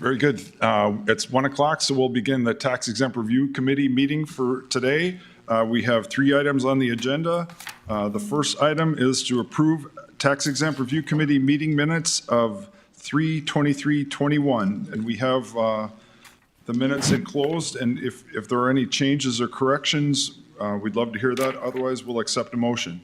Very good. It's 1 o'clock, so we'll begin the Tax-Exempt Review Committee meeting for today. We have 3 items on the agenda. The first item is to approve Tax-Exempt Review Committee meeting minutes of 3/23/21. And we have the minutes enclosed, and if there are any changes or corrections, we'd love to hear that. Otherwise, we'll accept a motion.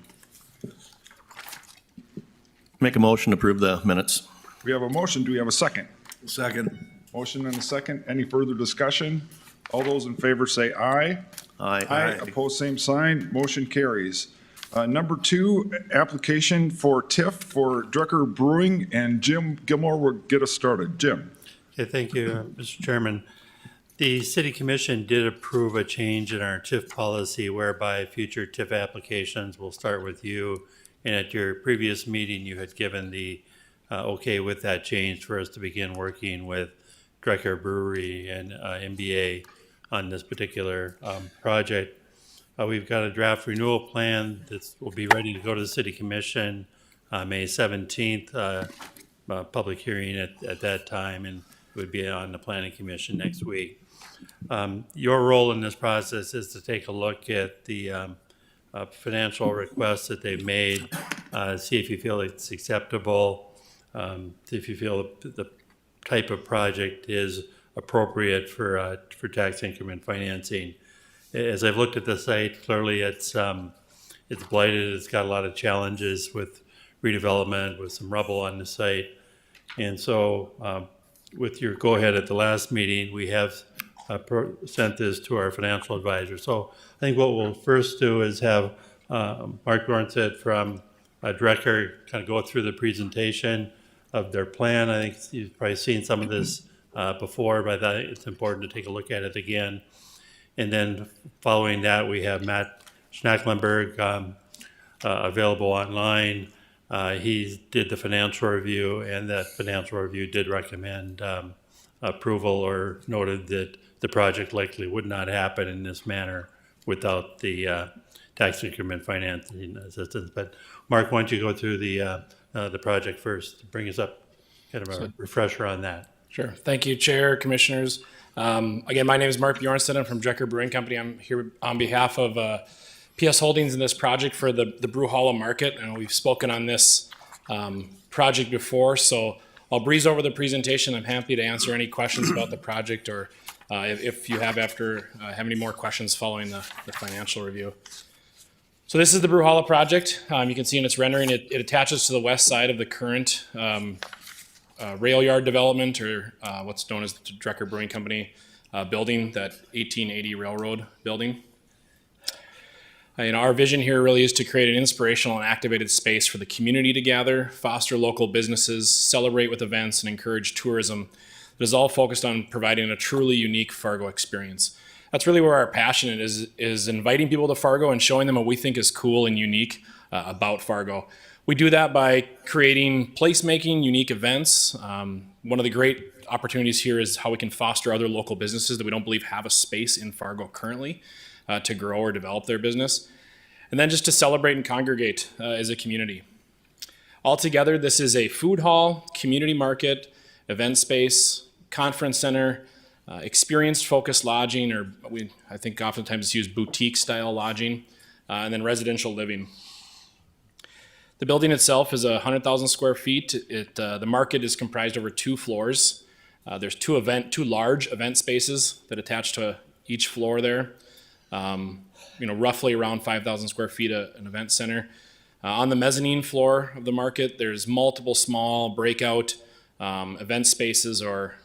Make a motion to approve the minutes. We have a motion. Do we have a second? Second. Motion and a second. Any further discussion? All those in favor say aye. Aye. Opposed, same sign. Motion carries. Number 2, application for TIF for Drucker Brewing, and Jim Gilmore will get us started. Jim. Okay, thank you, Mr. Chairman. The City Commission did approve a change in our TIF policy whereby future TIF applications will start with you. And at your previous meeting, you had given the okay with that change for us to begin working with Drucker Brewery and MBA on this particular project. We've got a draft renewal plan that will be ready to go to the City Commission May 17th, public hearing at that time, and it would be on the Planning Commission next week. Your role in this process is to take a look at the financial requests that they've made, see if you feel it's acceptable, see if you feel the type of project is appropriate for tax increment financing. As I've looked at the site, clearly it's blighted. It's got a lot of challenges with redevelopment, with some rubble on the site. And so with your go-ahead at the last meeting, we have sent this to our financial advisor. So I think what we'll first do is have Mark Dornstedt from Drecker kind of go through the presentation of their plan. I think you've probably seen some of this before, but I thought it's important to take a look at it again. And then following that, we have Matt Schnacklenberg available online. He did the financial review, and that financial review did recommend approval, or noted that the project likely would not happen in this manner without the tax increment financing assistance. But Mark, why don't you go through the project first to bring us up, kind of a refresher on that. Sure. Thank you, Chair, Commissioners. Again, my name is Mark Bjornstedt. I'm from Drecker Brewing Company. I'm here on behalf of PS Holdings in this project for the Brew Hollow Market. And we've spoken on this project before, so I'll breeze over the presentation. I'm happy to answer any questions about the project, or if you have have any more questions following the financial review. So this is the Brew Hollow project. You can see in its rendering, it attaches to the west side of the current rail yard development, or what's known as the Drecker Brewing Company building, that 1880 railroad building. Our vision here really is to create an inspirational and activated space for the community to gather, foster local businesses, celebrate with events, and encourage tourism. It is all focused on providing a truly unique Fargo experience. That's really where our passion is inviting people to Fargo and showing them what we think is cool and unique about Fargo. We do that by creating placemaking, unique events. One of the great opportunities here is how we can foster other local businesses that we don't believe have a space in Fargo currently to grow or develop their business. And then just to celebrate and congregate as a community. Altogether, this is a food hall, community market, event space, conference center, experience-focused lodging, or I think oftentimes it's used boutique-style lodging, and then residential living. The building itself is 100,000 square feet. The market is comprised over 2 floors. There's two large event spaces that attach to each floor there. Roughly around 5,000 square feet an event center. On the mezzanine floor of the market, there's multiple small breakout event spaces or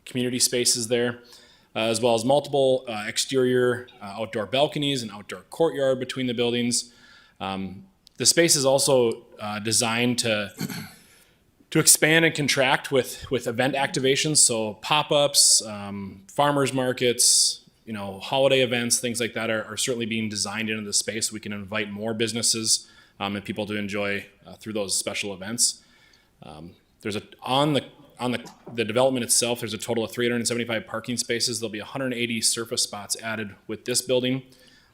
community spaces there, as well as multiple exterior outdoor balconies and outdoor courtyard between the buildings. The space is also designed to expand and contract with event activations, so pop-ups, farmers markets, holiday events, things like that are certainly being designed into the space so we can invite more businesses and people to enjoy through those special events. On the development itself, there's a total of 375 parking spaces. There'll be 180 surface spots added with this building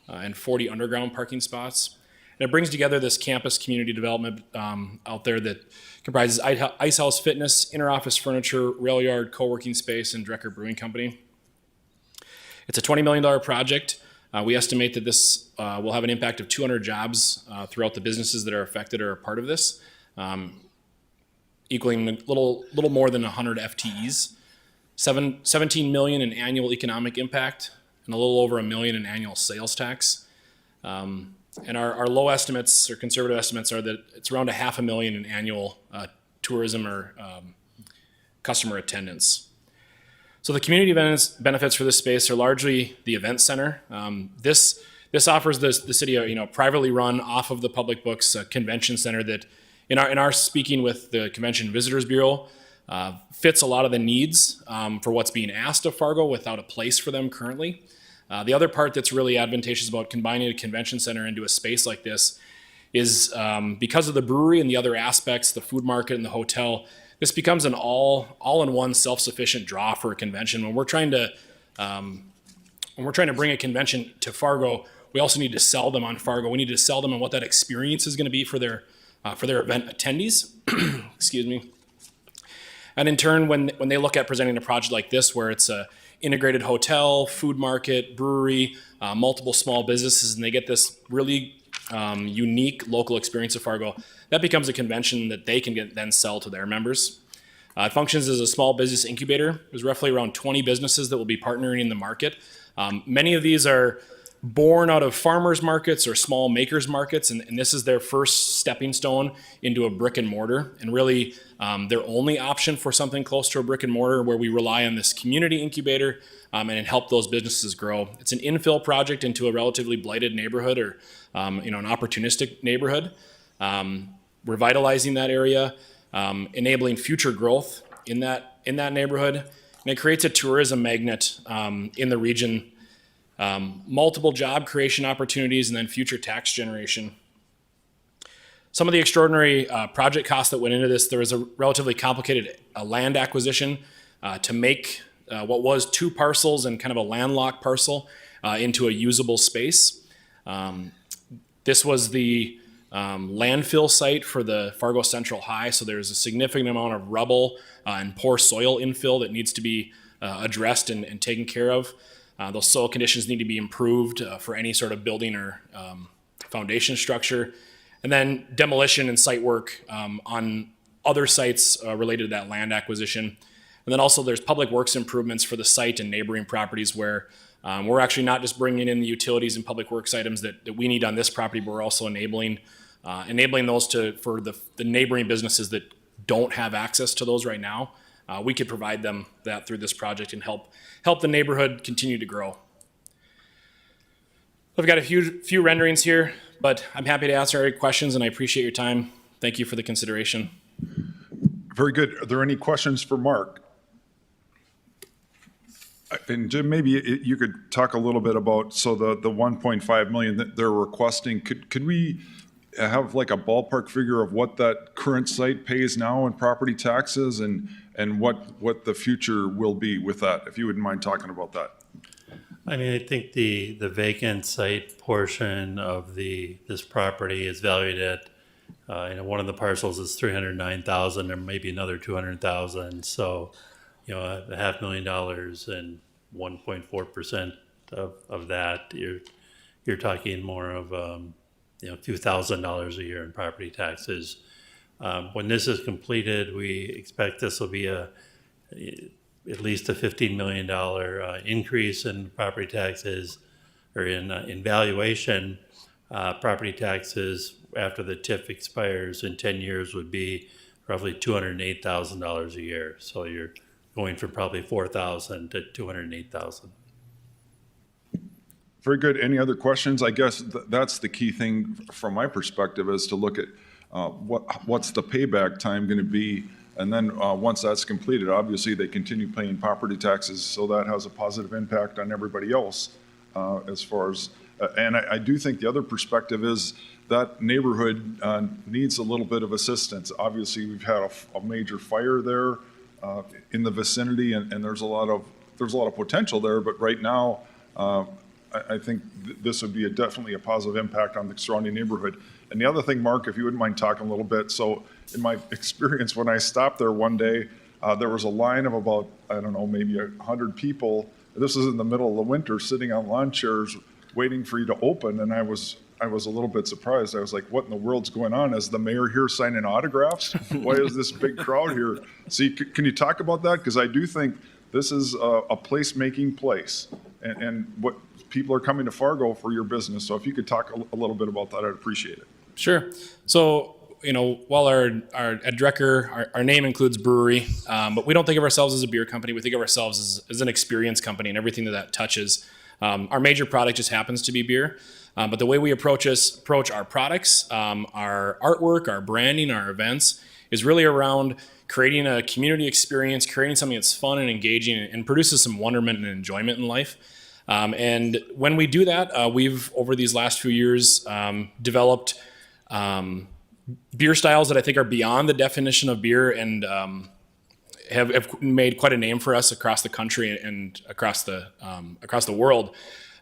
and 40 underground parking spots. And it brings together this campus community development out there that comprises Ice House Fitness, inter-office furniture, rail yard, co-working space, and Drecker Brewing Company. It's a $20 million project. We estimate that this will have an impact of 200 jobs throughout the businesses that are affected or are part of this, equaling a little more than 100 FTEs. 17 million in annual economic impact, and a little over $1 million in annual sales tax. And our low estimates or conservative estimates are that it's around $500,000 in annual tourism or customer attendance. So the community benefits for this space are largely the event center. This offers the city a privately run, off of the public books convention center that, in our speaking with the Convention Visitors Bureau, fits a lot of the needs for what's being asked of Fargo without a place for them currently. The other part that's really advantageous about combining a convention center into a space like this is because of the brewery and the other aspects, the food market and the hotel, this becomes an all-in-one self-sufficient draw for a convention. When we're trying to bring a convention to Fargo, we also need to sell them on Fargo. We need to sell them on what that experience is going to be for their event attendees. Excuse me. And in turn, when they look at presenting a project like this, where it's a integrated hotel, food market, brewery, multiple small businesses, and they get this really unique local experience of Fargo, that becomes a convention that they can then sell to their members. It functions as a small business incubator. There's roughly around 20 businesses that will be partnering in the market. Many of these are born out of farmers markets or small makers markets, and this is their first stepping stone into a brick and mortar, and really their only option for something close to a brick and mortar, where we rely on this community incubator and help those businesses grow. It's an infill project into a relatively blighted neighborhood, or an opportunistic neighborhood, revitalizing that area, enabling future growth in that neighborhood, and it creates a tourism magnet in the region. Multiple job creation opportunities, and then future tax generation. Some of the extraordinary project costs that went into this, there was a relatively complicated land acquisition to make what was 2 parcels and kind of a landlocked parcel into a usable space. This was the landfill site for the Fargo Central High, so there's a significant amount of rubble and poor soil infill that needs to be addressed and taken care of. Those soil conditions need to be improved for any sort of building or foundation structure. And then demolition and site work on other sites related to that land acquisition. And then also there's public works improvements for the site and neighboring properties, where we're actually not just bringing in the utilities and public works items that we need on this property, but we're also enabling those for the neighboring businesses that don't have access to those right now. We could provide them that through this project and help the neighborhood continue to grow. I've got a few renderings here, but I'm happy to answer any questions, and I appreciate your time. Thank you for the consideration. Very good. Are there any questions for Mark? And Jim, maybe you could talk a little bit about, so the 1.5 million that they're requesting, could we have like a ballpark figure of what that current site pays now in property taxes, and what the future will be with that, if you wouldn't mind talking about that? I mean, I think the vacant site portion of this property is valued at, one of the parcels is $309,000, or maybe another $200,000. So, $500,000 and 1.4% of that, you're talking more of a few $1,000s a year in property taxes. When this is completed, we expect this will be at least a $15 million increase in property taxes, or in valuation. Property taxes after the TIF expires in 10 years would be roughly $208,000 a year. So you're going from probably $4,000 to $208,000. Very good. Any other questions? I guess that's the key thing from my perspective, is to look at what's the payback time going to be, and then once that's completed, obviously they continue paying property taxes, so that has a positive impact on everybody else as far as, and I do think the other perspective is that neighborhood needs a little bit of assistance. Obviously, we've had a major fire there in the vicinity, and there's a lot of potential there, but right now, I think this would be definitely a positive impact on the surrounding neighborhood. And the other thing, Mark, if you wouldn't mind talking a little bit, so in my experience, when I stopped there one day, there was a line of about, I don't know, maybe 100 people. This is in the middle of the winter, sitting on lawn chairs, waiting for you to open, and I was a little bit surprised. I was like, what in the world's going on? Is the mayor here signing autographs? Why is this big crowd here? So can you talk about that? Because I do think this is a place-making place, and what people are coming to Fargo for your business. So if you could talk a little bit about that, I'd appreciate it. Sure. So, while our at Drecker, our name includes brewery, but we don't think of ourselves as a beer company. We think of ourselves as an experience company and everything that touches. Our major product just happens to be beer. But the way we approach our products, our artwork, our branding, our events is really around creating a community experience, creating something that's fun and engaging and produces some wonderment and enjoyment in life. And when we do that, we've, over these last few years, developed beer styles that I think are beyond the definition of beer and have made quite a name for us across the country and across the world.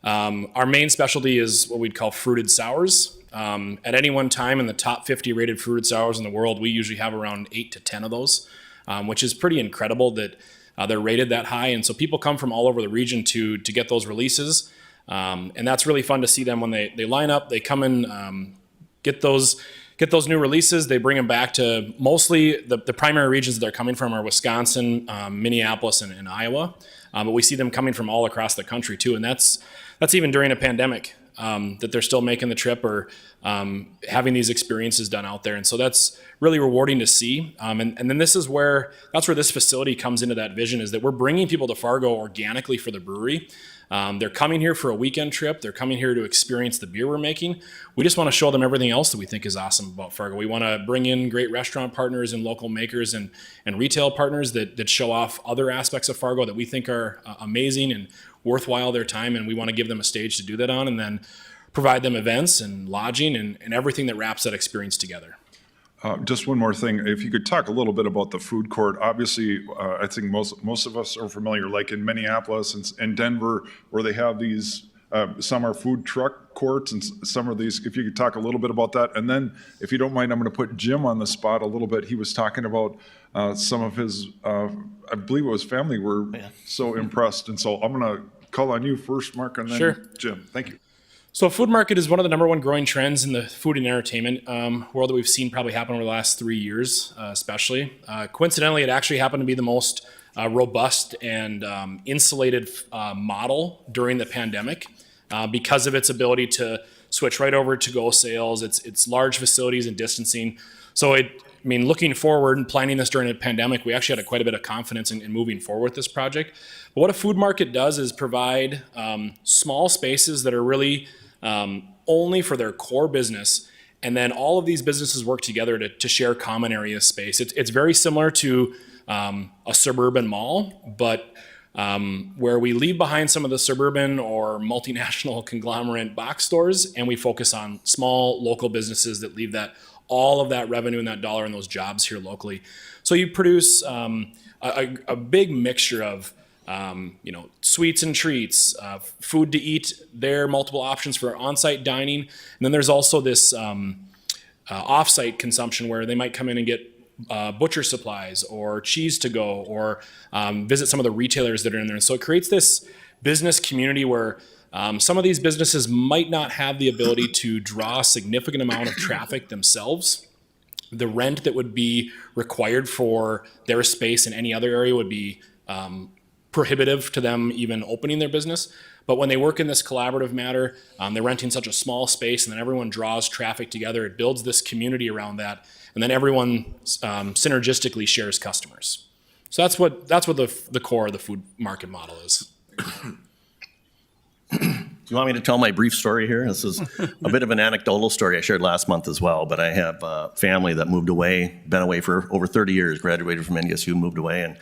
Our main specialty is what we'd call fruited sours. At any one time in the top 50 rated fruited sours in the world, we usually have around 8 to 10 of those, which is pretty incredible that they're rated that high. And so people come from all over the region to get those releases. And that's really fun to see them when they line up, they come in, get those new releases. They bring them back to mostly the primary regions that they're coming from are Wisconsin, Minneapolis, and Iowa. But we see them coming from all across the country too. And that's even during a pandemic, that they're still making the trip or having these experiences done out there. And so that's really rewarding to see. And then that's where this facility comes into that vision, is that we're bringing people to Fargo organically for the brewery. They're coming here for a weekend trip. They're coming here to experience the beer we're making. We just want to show them everything else that we think is awesome about Fargo. We want to bring in great restaurant partners and local makers and retail partners that show off other aspects of Fargo that we think are amazing and worthwhile their time. And we want to give them a stage to do that on, and then provide them events and lodging and everything that wraps that experience together. Just one more thing. If you could talk a little bit about the food court. Obviously, I think most of us are familiar, like in Minneapolis and Denver, where they have these, some are food truck courts and some of these, if you could talk a little bit about that. And then, if you don't mind, I'm going to put Jim on the spot a little bit. He was talking about some of his, I believe it was family were so impressed. And so I'm going to call on you first, Mark, and then Sure. Jim. Thank you. So food market is one of the number one growing trends in the food and entertainment world that we've seen probably happen over the last 3 years, especially. Coincidentally, it actually happened to be the most robust and insulated model during the pandemic because of its ability to switch right over to go sales, its large facilities and distancing. So looking forward and planning this during a pandemic, we actually had quite a bit of confidence in moving forward with this project. But what a food market does is provide small spaces that are really only for their core business, and then all of these businesses work together to share common area space. It's very similar to a suburban mall, but where we leave behind some of the suburban or multinational conglomerate box stores, and we focus on small local businesses that leave all of that revenue and that dollar and those jobs here locally. So you produce a big mixture of sweets and treats, food to eat there, multiple options for on-site dining. And then there's also this off-site consumption where they might come in and get butcher supplies or cheese to go or visit some of the retailers that are in there. And so it creates this business community where some of these businesses might not have the ability to draw a significant amount of traffic themselves. The rent that would be required for their space in any other area would be prohibitive to them even opening their business. But when they work in this collaborative manner, they're renting such a small space, and then everyone draws traffic together. It builds this community around that, and then everyone synergistically shares customers. So that's what the core of the food market model is. Do you want me to tell my brief story here? This is a bit of an anecdotal story I shared last month as well, but I have a family that moved away, been away for over 30 years, graduated from NDSU, moved away, and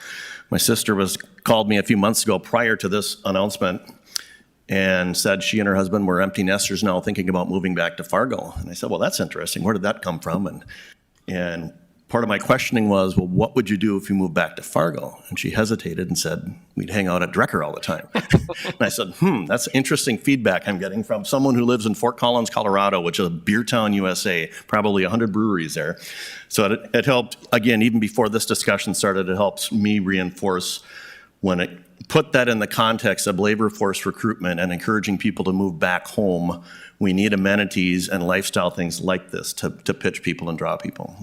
my sister called me a few months ago prior to this announcement and said she and her husband were empty nesters now thinking about moving back to Fargo. And I said, well, that's interesting. Where did that come from? And part of my questioning was, well, what would you do if you moved back to Fargo? And she hesitated and said, we'd hang out at Drecker all the time. And I said, that's interesting feedback I'm getting from someone who lives in Fort Collins, Colorado, which is a beer town, USA, probably 100 breweries there. So it helped, again, even before this discussion started, it helps me reinforce when it put that in the context of labor force recruitment and encouraging people to move back home. We need amenities and lifestyle things like this to pitch people and draw people.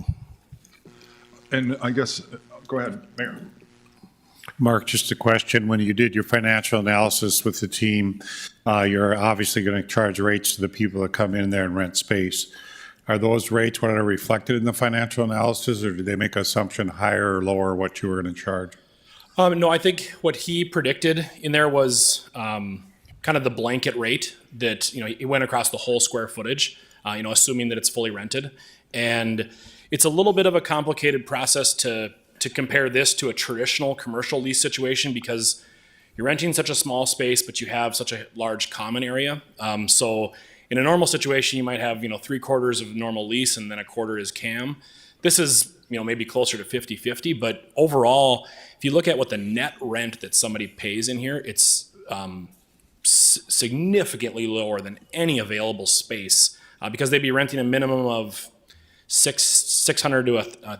And I guess, go ahead, Mayor. Mark, just a question. When you did your financial analysis with the team, you're obviously going to charge rates to the people that come in there and rent space. Are those rates what are reflected in the financial analysis, or did they make an assumption higher or lower what you were going to charge? No, I think what he predicted in there was kind of the blanket rate that, it went across the whole square footage, assuming that it's fully rented. And it's a little bit of a complicated process to compare this to a traditional commercial lease situation because you're renting such a small space, but you have such a large common area. So in a normal situation, you might have, 3/4 of normal lease and then 1/4 is CAM. This is, maybe closer to 50-50, but overall, if you look at what the net rent that somebody pays in here, it's significantly lower than any available space because they'd be renting a minimum of 600 to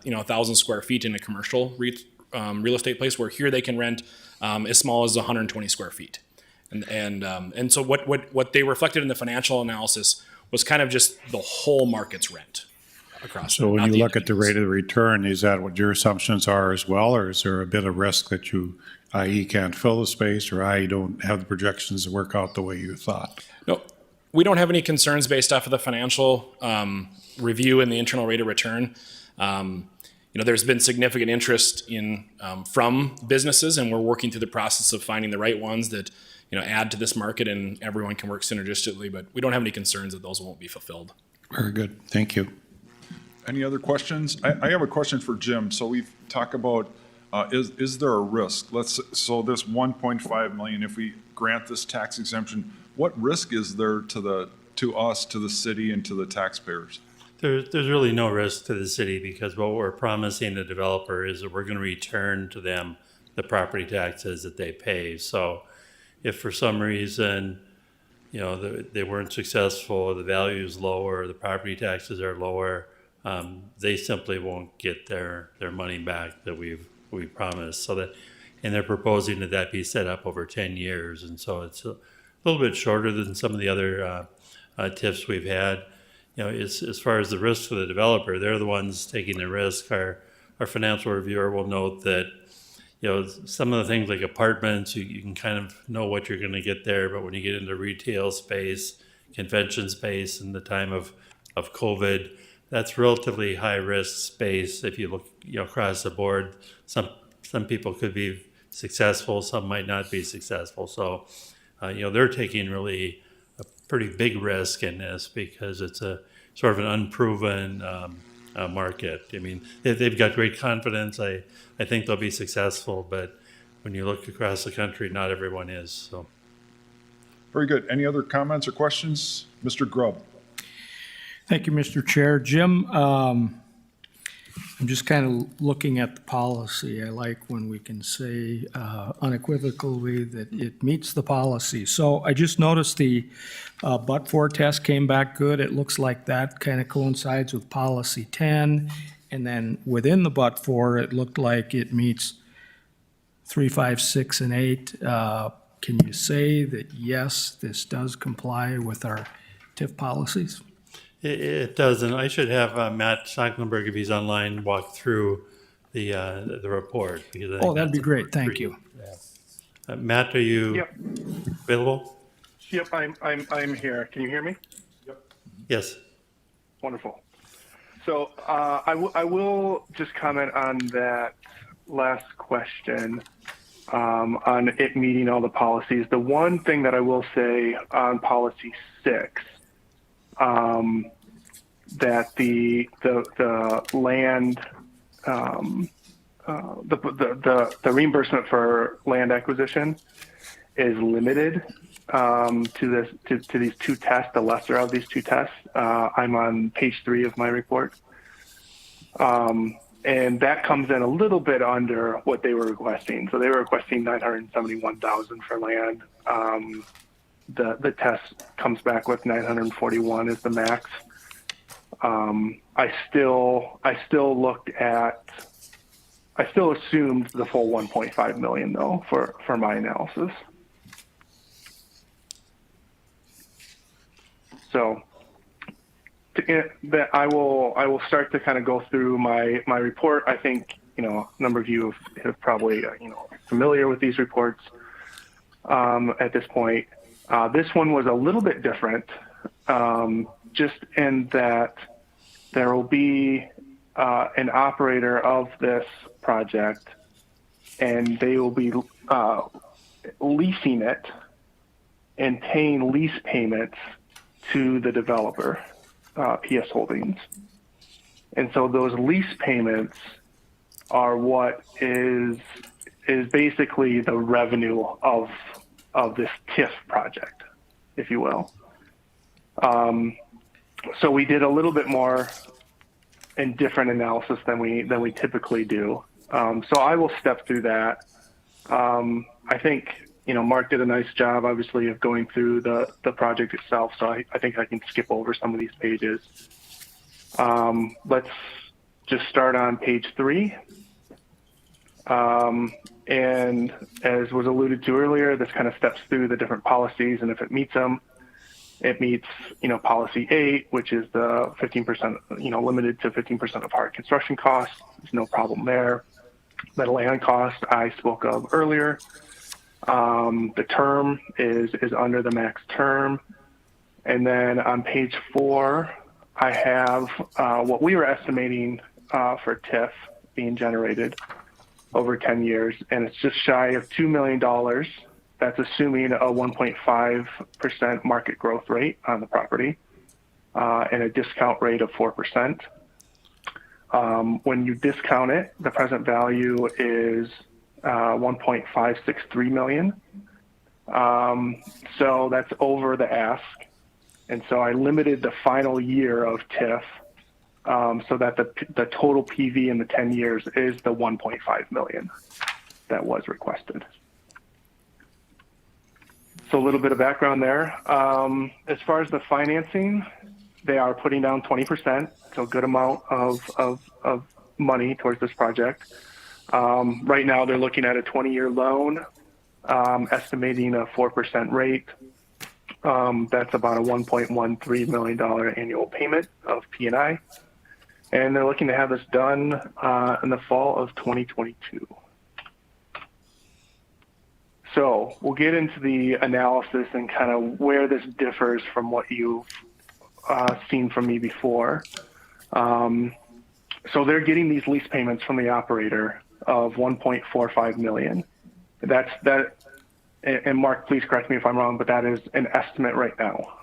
1,000 square feet in a commercial real estate place, where here they can rent as small as 120 square feet. And so what they reflected in the financial analysis was kind of just the whole market's rent across. So when you look at the rate of return, is that what your assumptions are as well, or is there a bit of risk that you, i.e. can't fill the space, or i.e. don't have the projections to work out the way you thought? No, we don't have any concerns based off of the financial review and the internal rate of return. There's been significant interest in from businesses, and we're working through the process of finding the right ones that add to this market, and everyone can work synergistically. But we don't have any concerns that those won't be fulfilled. Very good. Thank you. Any other questions? I have a question for Jim. So we've talked about, is there a risk? So this 1.5 million, if we grant this tax exemption, what risk is there to us, to the city, and to the taxpayers? There's really no risk to the city because what we're promising the developer is that we're going to return to them the property taxes that they pay. So if for some reason, they weren't successful, the value is lower, the property taxes are lower, they simply won't get their money back that we promised. And they're proposing that be set up over 10 years. And so it's a little bit shorter than some of the other TIFs we've had. As far as the risk for the developer, they're the ones taking the risk. Our financial reviewer will note that, some of the things like apartments, you can kind of know what you're going to get there. But when you get into retail space, convention space, in the time of COVID, that's relatively high risk space. If you look, across the board, some people could be successful, some might not be successful. So, they're taking really a pretty big risk in this because it's a sort of an unproven market. I mean, they've got great confidence. I think they'll be successful, but when you look across the country, not everyone is. So, Very good. Any other comments or questions? Mr. Grubb. Thank you, Mr. Chair. Jim, I'm just kind of looking at the policy. I like when we can say unequivocally that it meets the policy. So I just noticed the but-for test came back good. It looks like that kind of coincides with policy 10. And then within the but-for, it looked like it meets 3, 5, 6, and 8. Can you say that, yes, this does comply with our TIF policies? It does, and I should have Matt Schockenberg, if he's online, walk through the report. Because I think That'd be that's great. important Thank for you. Yeah. Matt, are you Yep. available? Yep, I'm here. Can you hear me? Yes. Wonderful. So I will just comment on that last question on it meeting all the policies. The one thing that I will say on policy 6, that the land the reimbursement for land acquisition is limited to these two tests, the lesser of these two tests. I'm on page 3 of my report. and that comes in a little bit under what they were requesting. So they were requesting 971,000 for land. The test comes back with 941 as the max. I still assumed the full 1.5 million though for my analysis. So I will start to kind of go through my report. I think, a number of you have probably, familiar with these reports at this point. This one was a little bit different, just in that there will be an operator of this project, and they will be leasing it and paying lease payments to the developer, PS Holdings. And so those lease payments are what is basically the revenue of this TIF project, if you will. So we did a little bit more and different analysis than we typically do. So I will step through that. I think, Mark did a nice job, obviously, of going through the project itself. So I think I can skip over some of these pages. Let's just start on page 3. And as was alluded to earlier, this kind of steps through the different policies, and if it meets them, it meets, policy 8, which is the 15%, limited to 15% of hard construction costs. There's no problem there. The land cost I spoke of earlier. The term is under the max term. And then on page 4, I have what we were estimating for TIF being generated over 10 years, and it's just shy of $2 million. That's assuming a 1.5% market growth rate on the property and a discount rate of 4%. When you discount it, the present value is 1.563 million. So that's over the ask. And so I limited the final year of TIF so that the total PV in the 10 years is the 1.5 million that was requested. So a little bit of background there. As far as the financing, they are putting down 20%, so a good amount of money towards this project. Right now, they're looking at a 20-year loan, estimating a 4% rate. That's about a $1.13 million annual payment of P&I. And they're looking to have this done in the fall of 2022. So we'll get into the analysis and kind of where this differs from what you've seen from me before. So they're getting these lease payments from the operator of 1.45 million. That, and Mark, please correct me if I'm wrong, but that is an estimate right now.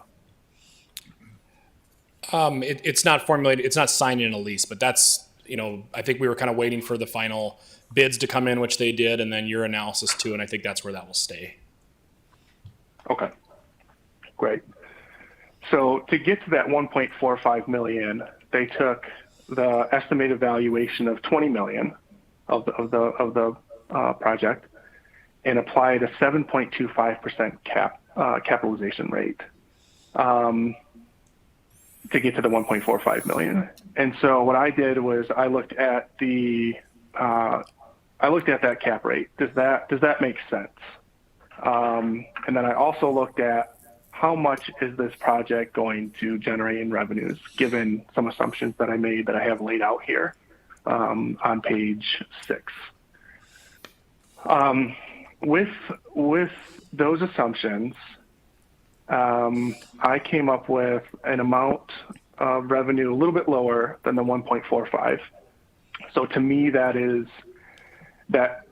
It's not formulated, it's not signed in a lease, but that's, I think we were kind of waiting for the final bids to come in, which they did, and then your analysis too, and I think that's where that will stay. Okay, great. So to get to that 1.45 million, they took the estimated valuation of 20 million of the project and applied a 7.25% capitalization rate to get to the 1.45 million. And so what I did was I looked at that cap rate. Does that make sense? And then I also looked at how much is this project going to generate in revenues, given some assumptions that I made that I have laid out here on page 6. With those assumptions, I came up with an amount of revenue a little bit lower than the 1.45. So to me, that says that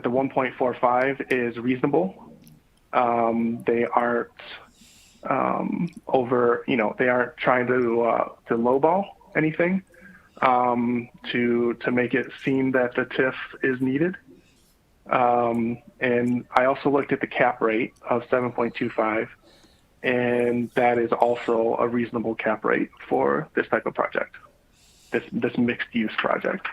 the 1.45 is reasonable. They aren't they aren't trying to lowball anything to make it seem that the TIF is needed. And I also looked at the cap rate of 7.25, and that is also a reasonable cap rate for this type of project, this mixed use project.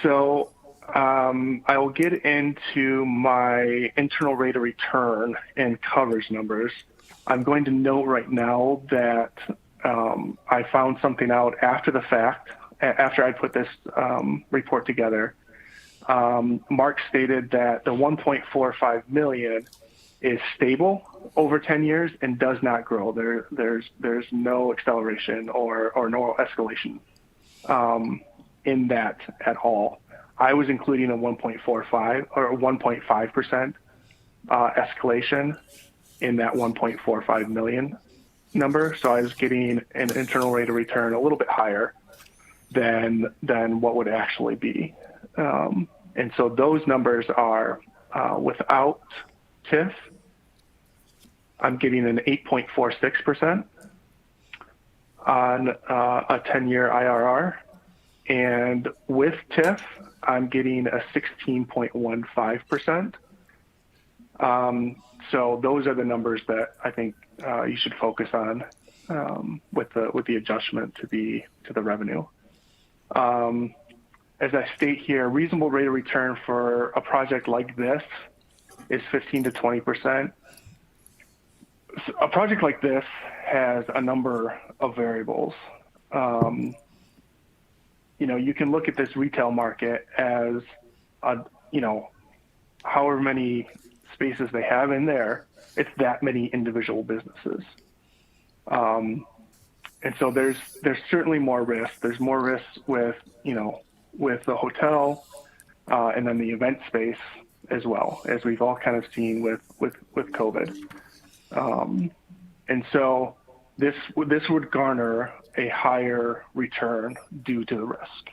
So I will get into my internal rate of return and coverage numbers. I'm going to note right now that I found something out after the fact, after I put this report together. Mark stated that the 1.45 million is stable over 10 years and does not grow. There's no acceleration or no escalation in that at all. I was including a 1.45 or 1.5% escalation in that 1.45 million number. So I was getting an internal rate of return a little bit higher than what would actually be. And so those numbers are without TIF, I'm getting an 8.46% on a 10-year IRR. And with TIF, I'm getting a 16.15%. So those are the numbers that I think you should focus on with the adjustment to the revenue. As I state here, reasonable rate of return for a project like this is 15 to 20%. A project like this has a number of variables. You can look at this retail market as, however many spaces they have in there, it's that many individual businesses. And so there's certainly more risk. There's more risk with the hotel and then the event space as well, as we've all kind of seen with COVID. And so this would garner a higher return due to the risk.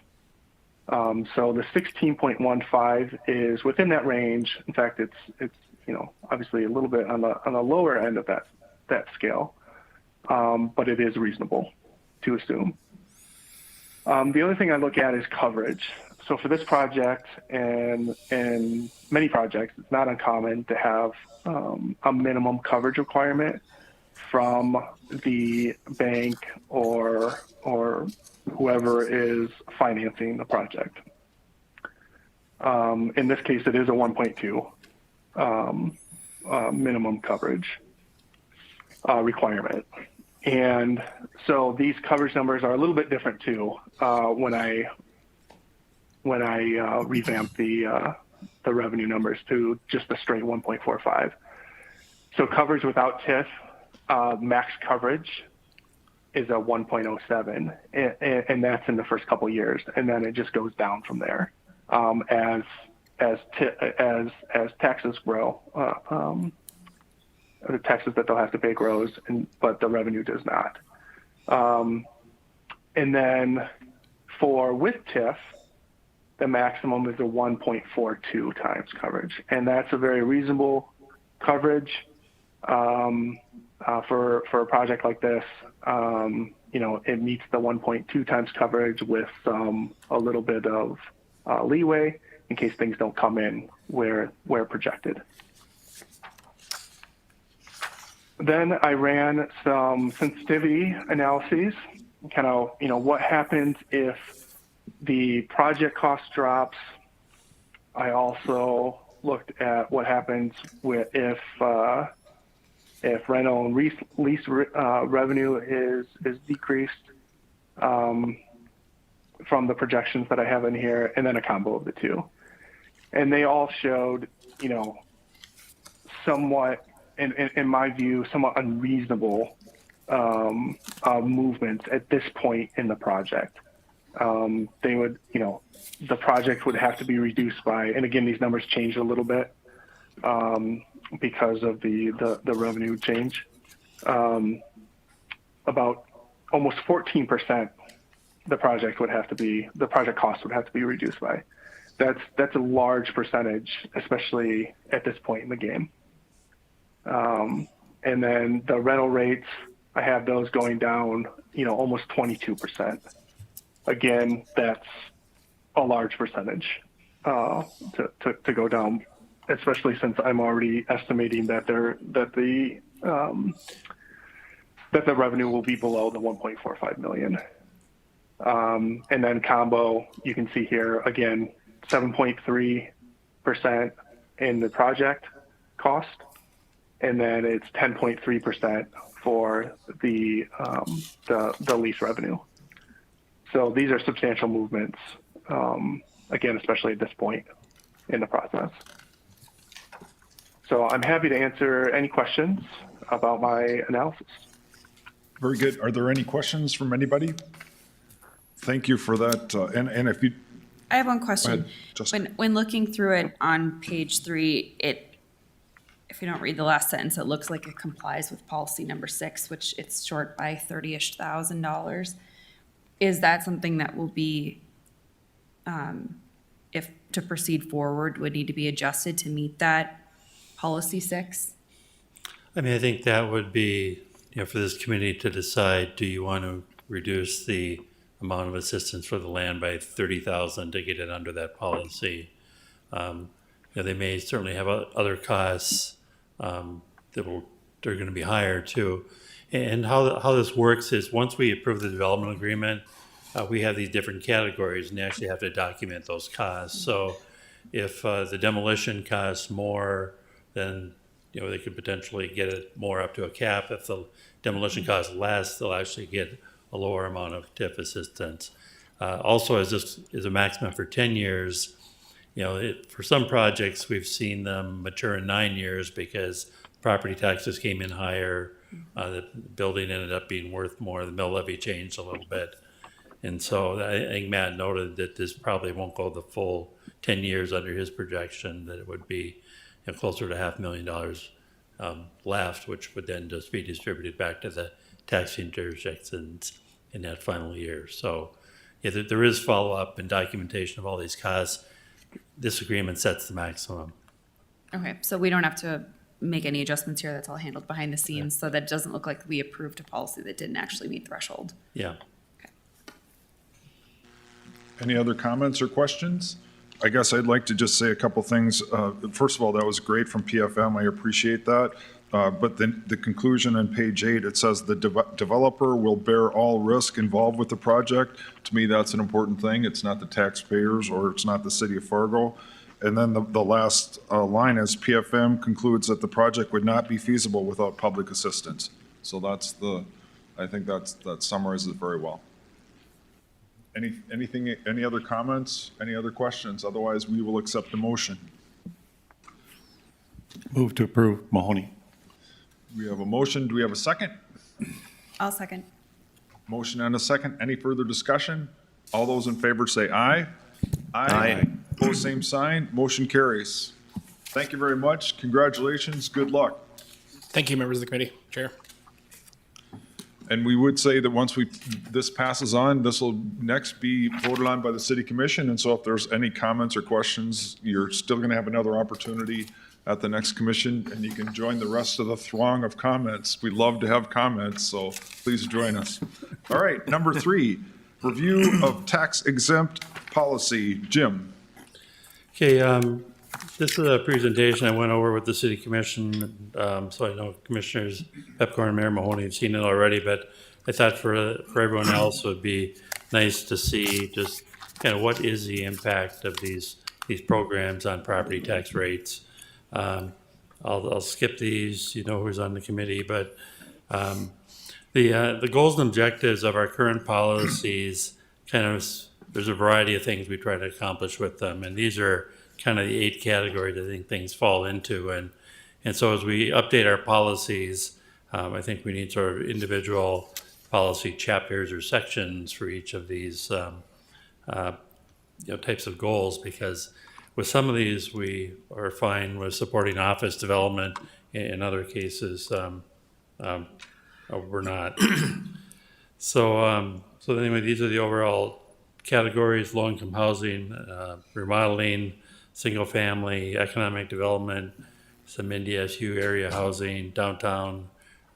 So the 16.15 is within that range. In fact, it's obviously a little bit on the lower end of that scale, but it is reasonable to assume. The other thing I look at is coverage. So for this project and many projects, it's not uncommon to have a minimum coverage requirement from the bank or whoever is financing the project. In this case, it is a 1.2 minimum coverage requirement. And so these coverage numbers are a little bit different too when I revamp the revenue numbers to just a straight 1.45. So coverage without TIF, max coverage is a 1.07, and that's in the first couple of years, and then it just goes down from there as taxes grow. The taxes that they'll have to pay grows, but the revenue does not. And then with TIF, the maximum is a 1.42 times coverage, and that's a very reasonable coverage for a project like this. It meets the 1.2 times coverage with a little bit of leeway in case things don't come in where projected. Then I ran some sensitivity analyses, kind of, what happens if the project cost drops. I also looked at what happens if rental and lease revenue is decreased from the projections that I have in here, and then a combo of the two. And they all showed, somewhat, in my view, somewhat unreasonable movements at this point in the project. They would, the project would have to be reduced by, and again, these numbers changed a little bit because of the revenue change. About almost 14%, the project cost would have to be reduced by. That's a large percentage, especially at this point in the game. And then the rental rates, I have those going down, almost 22%. Again, that's a large percentage to go down, especially since I'm already estimating that the revenue will be below the 1.45 million. And then combo, you can see here again, 7.3% in the project cost, and then it's 10.3% for the lease revenue. So these are substantial movements, again, especially at this point in the process. So I'm happy to answer any questions about my analysis. Very good. Are there any questions from anybody? Thank you for that. And if you, I have one go question. ahead, Justin. When looking through it on page 3, if you don't read the last sentence, it looks like it complies with policy number 6, which it's short by $30,000-ish. Is that something that will be, if to proceed forward, would need to be adjusted to meet that policy 6? I mean, I think that would be, for this committee to decide, do you want to reduce the amount of assistance for the land by $30,000 to get it under that policy? They may certainly have other costs they're going to be higher too. And how this works is once we approve the development agreement, we have these different categories and you actually have to document those costs. So if the demolition costs more, then they could potentially get it more up to a cap. If the demolition costs less, they'll actually get a lower amount of TIF assistance. Also, as this is a maximum for 10 years, for some projects, we've seen them mature in 9 years because property taxes came in higher, the building ended up being worth more, the mill levy changed a little bit. And so I think Matt noted that this probably won't go the full 10 years under his projection, that it would be closer to $500,000 left, which would then just be distributed back to the taxing jurisdictions in that final year. So there is follow-up and documentation of all these costs. This agreement sets the maximum. Okay, so we don't have to make any adjustments here. That's all handled behind the scenes, so that it doesn't look like we approved a policy that didn't actually meet threshold. Yeah. Any other comments or questions? I guess I'd like to just say a couple things. First of all, that was great from PFM. I appreciate that. But then the conclusion on page 8, it says the developer will bear all risk involved with the project. To me, that's an important thing. It's not the taxpayers or it's not the city of Fargo. And then the last line is PFM concludes that the project would not be feasible without public assistance. So I think that summarizes it very well. Any other comments? Any other questions? Otherwise, we will accept the motion. Move to approve, Mahoney. We have a motion. Do we have a second? I'll second. Motion and a second. Any further discussion? All those in favor say aye. Aye. Opposed, same sign. Motion carries. Thank you very much. Congratulations. Good luck. Thank you, members of the committee. Chair. And we would say that once this passes on, this will next be voted on by the city commission. And so if there's any comments or questions, you're still going to have another opportunity at the next commission, and you can join the rest of the throng of comments. We love to have comments, so please join us. All right, number 3, review of tax-exempt policy. Jim. Okay, this is a presentation I went over with the city commission, so I know Commissioners Pepcorn and Mayor Mahoney have seen it already, but I thought for everyone else it would be nice to see just kind of what is the impact of these programs on property tax rates. I'll skip these, who's on the committee, but the goals and objectives of our current policies there's a variety of things we try to accomplish with them, and these are kind of the 8 categories I think things fall into, and so as we update our policies, I think we need sort of individual policy chapters or sections for each of these types of goals, because with some of these we are fine with supporting office development. In other cases, we're not. So anyway, these are the overall categories: low-income housing, remodeling, single-family, economic development, some NDSU area housing, downtown,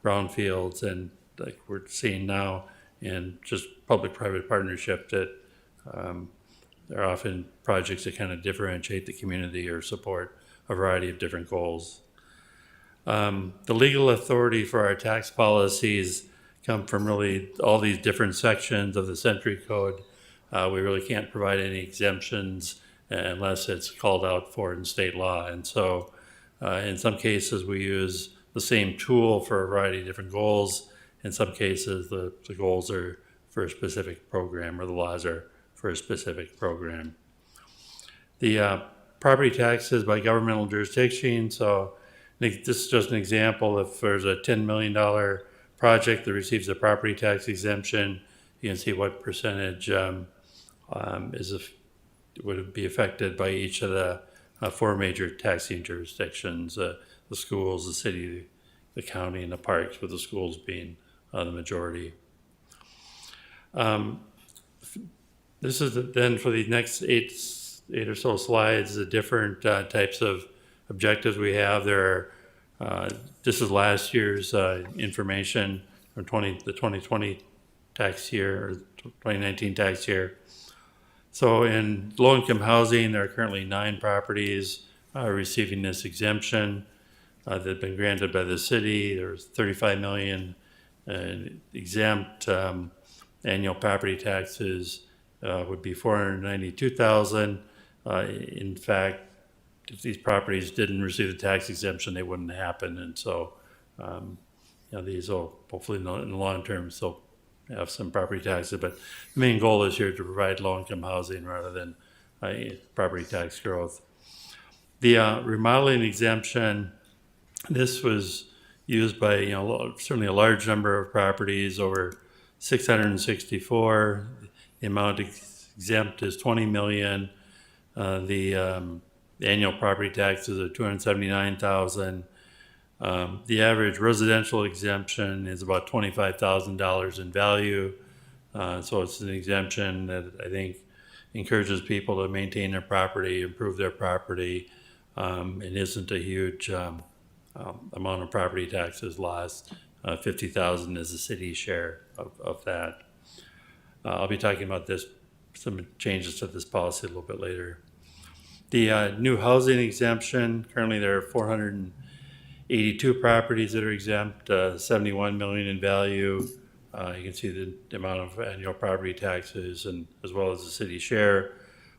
brownfields, and like we're seeing now in just public-private partnership that there are often projects that kind of differentiate the community or support a variety of different goals. The legal authority for our tax policies come from really all these different sections of the Century Code. We really can't provide any exemptions unless it's called out for in state law. And so in some cases, we use the same tool for a variety of different goals. In some cases, the goals are for a specific program, or the laws are for a specific program. The property taxes by governmental jurisdiction. So this is just an example. If there's a $10 million project that receives a property tax exemption, you can see what percentage would be affected by each of the four major taxing jurisdictions: the schools, the city, the county, and the parks, with the schools being the majority. This is then for the next eight or so slides, the different types of objectives we have. There are, this is last year's information from the 2020 tax year, or 2019 tax year. So in low-income housing, there are currently 9 properties receiving this exemption that have been granted by the city. There's 35 million exempt. Annual property taxes would be 492,000. In fact, if these properties didn't receive the tax exemption, they wouldn't happen. And so, these will hopefully in the long term still have some property taxes. But the main goal is here to provide low-income housing rather than property tax growth. The remodeling exemption, this was used by certainly a large number of properties, over 664. The amount exempt is 20 million. The annual property taxes are 279,000. The average residential exemption is about $25,000 in value. So it's an exemption that I think encourages people to maintain their property, improve their property, and isn't a huge amount of property taxes lost. 50,000 is the city's share of that. I'll be talking about some changes to this policy a little bit later. The new housing exemption, currently there are 482 properties that are exempt, 71 million in value. You can see the amount of annual property taxes, and as well as the city share.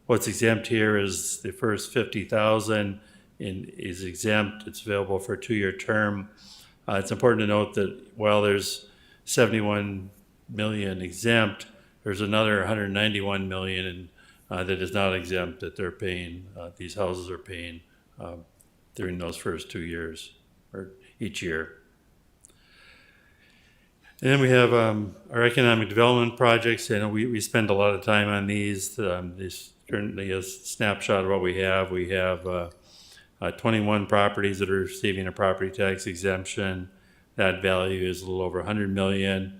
What's exempt here is the first 50,000 is exempt. It's available for a 2-year term. It's important to note that while there's 71 million exempt, there's another 191 million that is not exempt that they're paying, these houses are paying during those first 2 years, or each year. And then we have our economic development projects, and we spend a lot of time on these. This currently a snapshot of what we have. We have 21 properties that are receiving a property tax exemption. That value is a little over 100 million.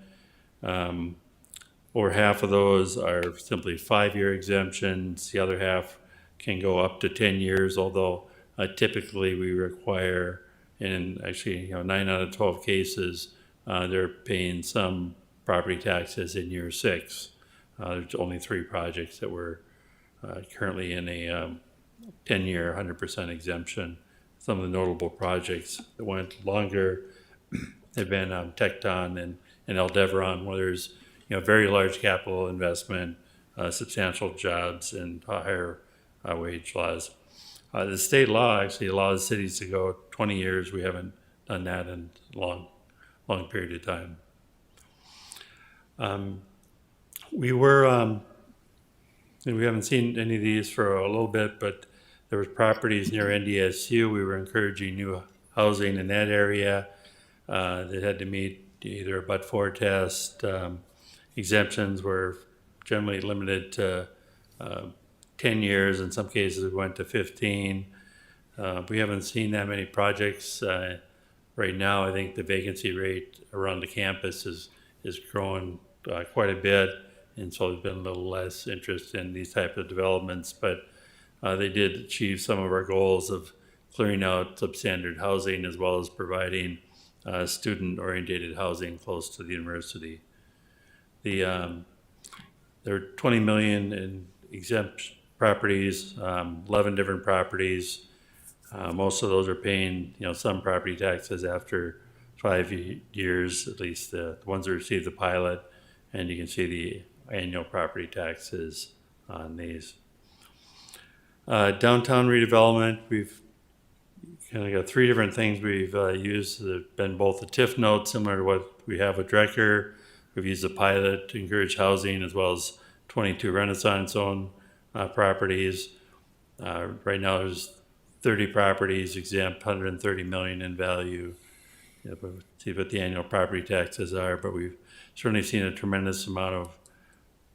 Over half of those are simply 5-year exemptions. The other half can go up to 10 years, although typically we require, and actually 9 out of 12 cases, they're paying some property taxes in year 6. There's only 3 projects that were currently in a 10-year 100% exemption. Some of the notable projects that went longer have been Tecton and Aldeveron, where there's very large capital investment, substantial jobs, and higher wage laws. The state law actually allows cities to go 20 years. We haven't done that in a long period of time. We haven't seen any of these for a little bit, but there was properties near NDSU. We were encouraging new housing in that area that had to meet either a but-for test. Exemptions were generally limited to 10 years. In some cases, we went to 15. We haven't seen that many projects. Right now, I think the vacancy rate around the campus is growing quite a bit, and so there's been a little less interest in these type of developments, but they did achieve some of our goals of clearing out substandard housing as well as providing student-oriented housing close to the university. There are 20 million in exempt properties, 11 different properties. Most of those are paying, some property taxes after 5 years, at least the ones that received the pilot, and you can see the annual property taxes on these. Downtown redevelopment, we've kind of got three different things we've used. They've been both the TIF note, similar to what we have with Drecker. We've used the pilot to encourage housing, as well as 22 Renaissance zone properties. Right now there's 30 properties exempt, 130 million in value. We'll see what the annual property taxes are, but we've certainly seen a tremendous amount of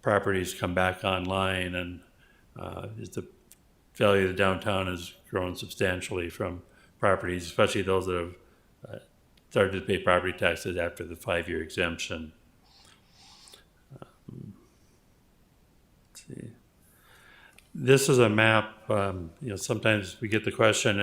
properties come back online, and the value of the downtown has grown substantially from properties, especially those that have started to pay property taxes after the 5-year exemption. Let's see. This is a map. Sometimes we get the question,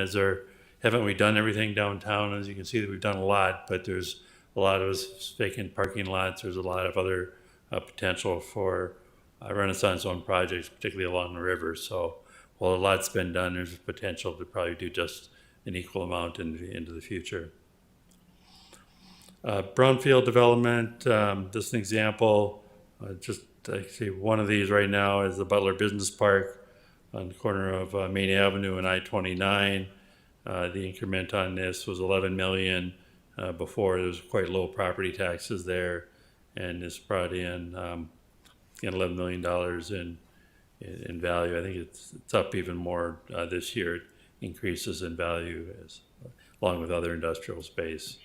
haven't we done everything downtown? As you can see, that we've done a lot, but there's a lot of vacant parking lots. There's a lot of other potential for Renaissance zone projects, particularly along the river. So while a lot's been done, there's potential to probably do just an equal amount into the future. Brownfield development, just an example, actually one of these right now is the Butler Business Park on the corner of Main Avenue and I-29. The increment on this was 11 million. Before there was quite low property taxes there, and it's brought in $11 million in value. I think it's up even more this year. It increases in value along with other industrial space.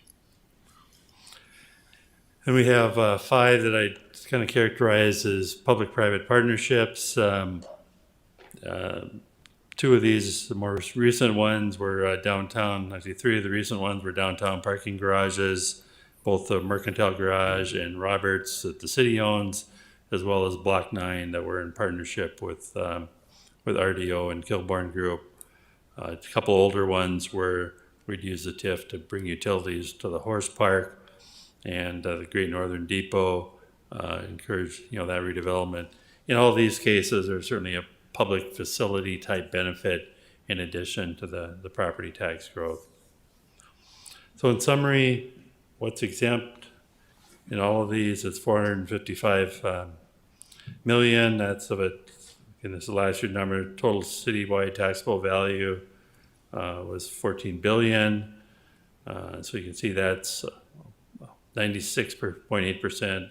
And we have 5 that I kind of characterize as public-private partnerships. 2 of these, the more recent ones, were downtown. Actually, 3 of the recent ones were downtown parking garages, both the Mercantile Garage and Roberts that the city owns, as well as Block 9 that were in partnership with RDO and Kilbourne Group. A couple older ones where we'd use the TIF to bring utilities to the horse park, and the Great Northern Depot encouraged that redevelopment. In all these cases, there's certainly a public facility type benefit in addition to the property tax growth. So in summary, what's exempt in all of these? It's 455 million. That's of it. And this is last year's number. Total citywide taxable value was 14 billion. So you can see that's 96.8%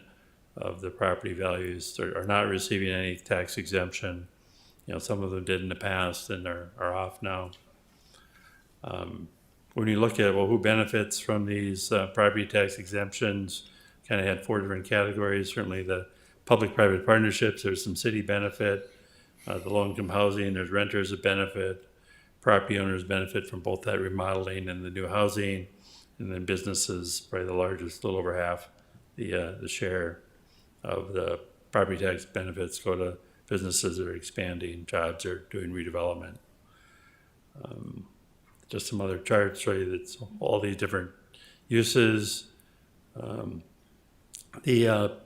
of the property values are not receiving any tax exemption. Some of them did in the past and are off now. When you look at, who benefits from these property tax exemptions, kind of had 4 different categories. Certainly the public-private partnerships, there's some city benefit. The low-income housing, there's renters that benefit. Property owners benefit from both that remodeling and the new housing. And then businesses, probably the largest, a little over half the share of the property tax benefits go to businesses that are expanding, jobs are doing redevelopment. Just some other charts show you that all these different uses. The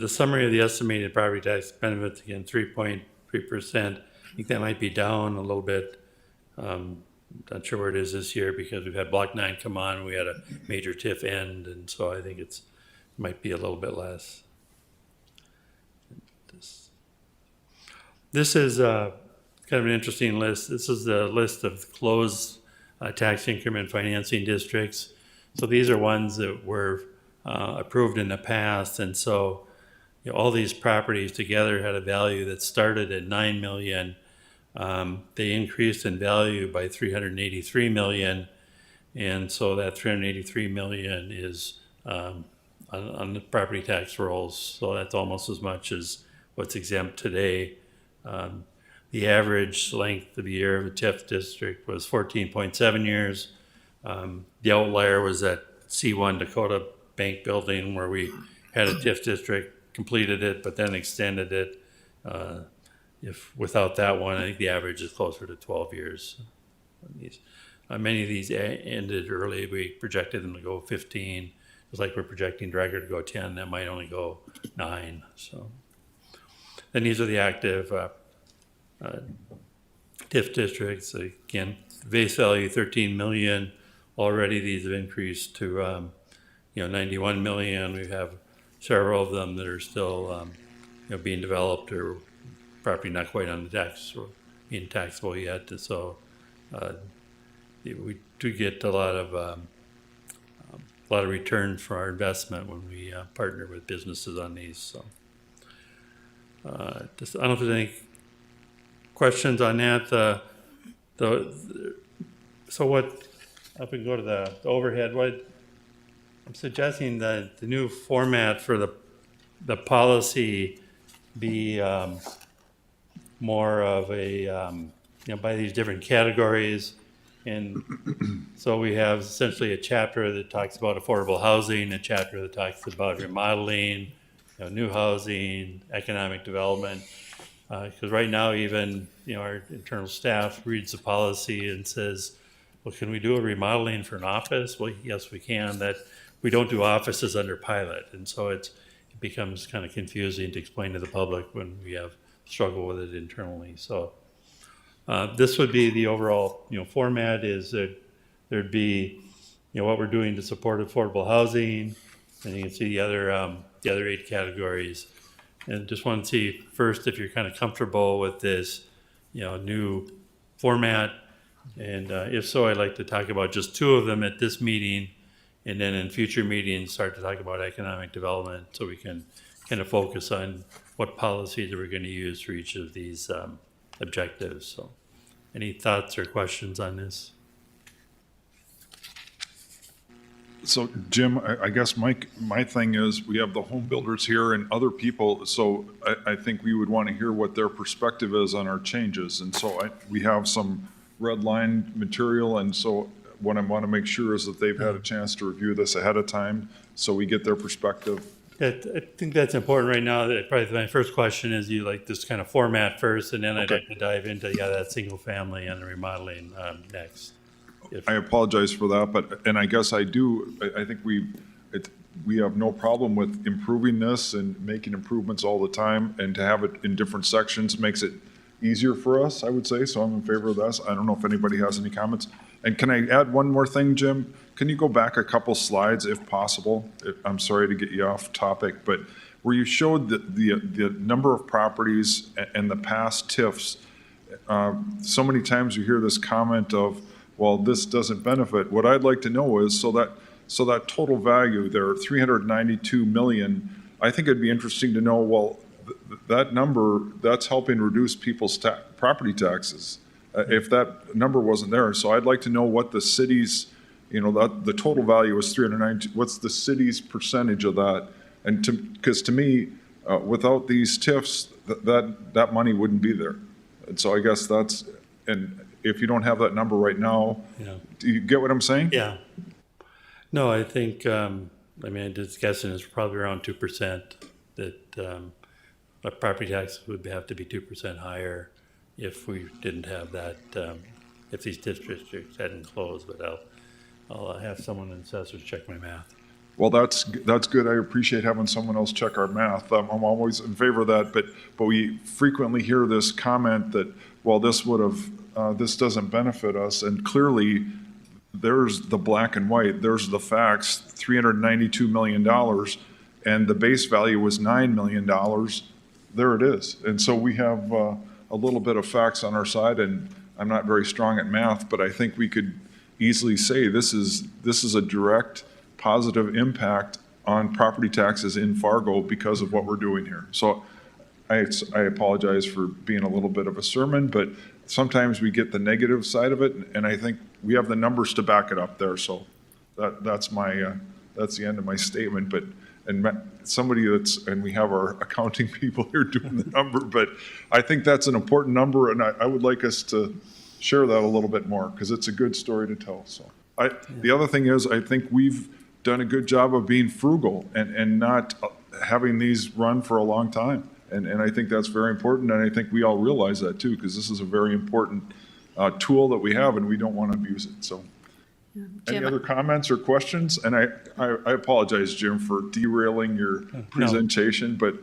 summary of the estimated property tax benefits, again, 3.3%. I think that might be down a little bit. Not sure where it is this year because we've had Block 9 come on, we had a major TIF end, and so I think it might be a little bit less. This is kind of an interesting list. This is the list of closed tax increment financing districts. So these are ones that were approved in the past, and so all these properties together had a value that started at 9 million. They increased in value by 383 million, and so that 383 million is on the property tax rolls. So that's almost as much as what's exempt today. The average length of the year of a TIF district was 14.7 years. The outlier was that C1 Dakota Bank building where we had a TIF district, completed it, but then extended it. If without that one, I think the average is closer to 12 years. Many of these ended early. We projected them to go 15. It's like we're projecting Drecker to go 10. That might only go 9. So then these are the active TIF districts. Again, base value 13 million. Already these have increased to 91 million. We have several of them that are still, being developed or property not quite on the tax or being taxable yet. So we do get a lot of return for our investment when we partner with businesses on these. So I don't know if there's any questions on that. So what? If we go to the overhead, what I'm suggesting that the new format for the policy be more of a by these different categories. And so we have essentially a chapter that talks about affordable housing, a chapter that talks about remodeling, new housing, economic development. Because right now, even our internal staff reads the policy and says, "Well, can we do a remodeling for an office?" Well, yes, we can. That we don't do offices under pilot, and so it becomes kind of confusing to explain to the public when we have struggle with it internally. So. This would be the overall, format is that there'd be, what we're doing to support affordable housing, and you can see the other 8 categories. And just want to see first if you're kind of comfortable with this, new format. And if so, I'd like to talk about just 2 of them at this meeting, and then in future meetings, start to talk about economic development so we can kind of focus on what policies we're going to use for each of these objectives. So any thoughts or questions on this? So Jim, I guess my thing is we have the home builders here and other people. So I think we would want to hear what their perspective is on our changes. And so we have some red line material. And so what I want to make sure is that they've had a chance to review this ahead of time so we get their perspective. I think that's important right now. That probably my first question is you like this kind of format first, and then I'd like to dive into that single family and the remodeling next. I apologize for that, and I guess I do. I think we have no problem with improving this and making improvements all the time, and to have it in different sections makes it easier for us, I would say. So I'm in favor of this. I don't know if anybody has any comments. And can I add one more thing, Jim? Can you go back a couple slides if possible? I'm sorry to get you off topic, but where you showed the number of properties and the past TIFs, so many times you hear this comment of, well, this doesn't benefit. What I'd like to know is, so that total value there, 392 million, I think it'd be interesting to know, well, that number, that's helping reduce people's property taxes. If that number wasn't there. So I'd like to know what the city's, the total value is 392, what's the city's percentage of that? And because to me, without these TIFs, that money wouldn't be there. And so I guess and if you don't have that number right now, do you get what I'm saying? Yeah. No, I think, just guessing it's probably around 2% that a property tax would have to be 2% higher if we didn't have that, if these districts hadn't closed. But I'll have someone in assessors check my math. Well, that's good. I appreciate having someone else check our math. I'm always in favor of that, but we frequently hear this comment that, well, this doesn't benefit us, and clearly there's the black and white, there's the facts, $392 million, and the base value was $9 million. There it is. And so we have a little bit of facts on our side, and I'm not very strong at math, but I think we could easily say this is a direct positive impact on property taxes in Fargo because of what we're doing here. So I apologize for being a little bit of a sermon, but sometimes we get the negative side of it, and I think we have the numbers to back it up there. So that's the end of my statement. But and we have our accounting people here doing the number, but I think that's an important number, and I would like us to share that a little bit more because it's a good story to tell. So the other thing is, I think we've done a good job of being frugal and not having these run for a long time. And I think that's very important, and I think we all realize that too, because this is a very important tool that we have, and we don't want to abuse it. So, any other comments or questions? And I apologize, Jim, for derailing your presentation, but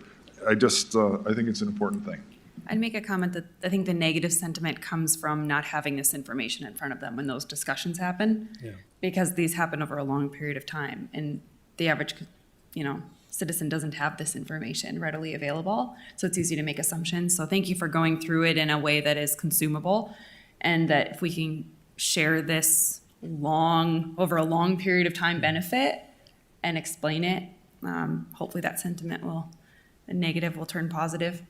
I think it's an important thing. I'd make a comment that I think the negative sentiment comes from not having this information in front of them when those discussions happen, because these happen over a long period of time. And the average, citizen doesn't have this information readily available. So it's easy to make assumptions. So thank you for going through it in a way that is consumable, and that if we can share this over a long period of time benefit and explain it, hopefully that the negative will turn positive.